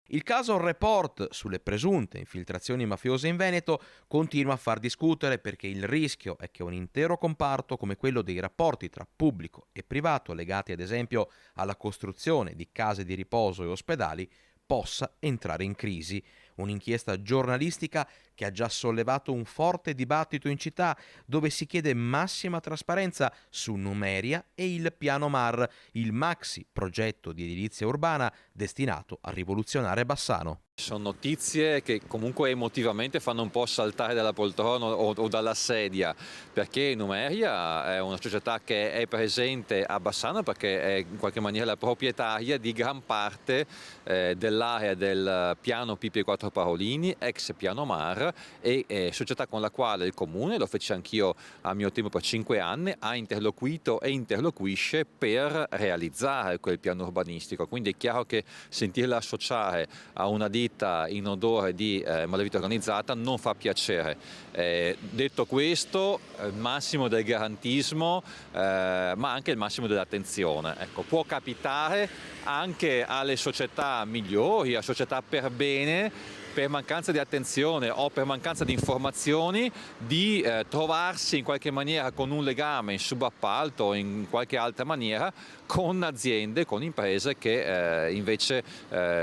Il caso Report sulle presunte infiltrazioni mafiose in Veneto continua a far discutere perché il rischio è che un intero comparto come quello dei rapporti tra pubblico e privato legati ad esempio alla costruzione di case di riposo e ospedali possa entrare in crisi. Un'inchiesta giornalistica che ha già sollevato un forte dibattito in città dove si chiede massima trasparenza su Numeria e il Piano Mar, il maxi progetto di edilizia urbana destinato a rivoluzionare Bassano. Sono notizie che comunque emotivamente fanno un po' saltare dalla poltrona o dalla sedia, perché Numeria è una società che è presente a Bassano perché è in qualche maniera la proprietaria di gran parte dell'area del piano Pipi e Quattro Parolini, ex Piano Mar, e società con la quale il comune, lo feci anch'io a mio tempo per 5 anni, ha interloquito e interloquisce per realizzare quel piano urbanistico. Quindi è chiaro che sentirla associare a una ditta in odore di malavita organizzata non fa piacere. Detto questo, il massimo del garantismo, ma anche il massimo dell'attenzione. Ecco, può capitare anche alle società migliori, a società per bene, per mancanza di attenzione o per mancanza di informazioni, di trovarsi in qualche maniera con un legame in subappalto o in qualche altra maniera con aziende, con imprese che invece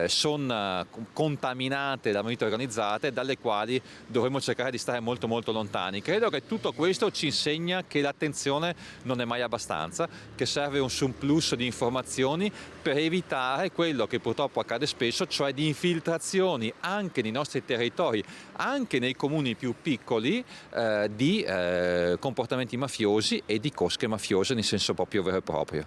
sono contaminate da malavita organizzate, dalle quali dovremmo cercare di stare molto molto lontani. Credo che tutto questo ci insegna che l'attenzione non è mai abbastanza, che serve un surplus di informazioni per evitare quello che purtroppo accade spesso, cioè di infiltrazioni anche nei nostri territori, anche nei comuni più piccoli, di comportamenti mafiosi e di cosche mafiose in senso proprio vero e proprio.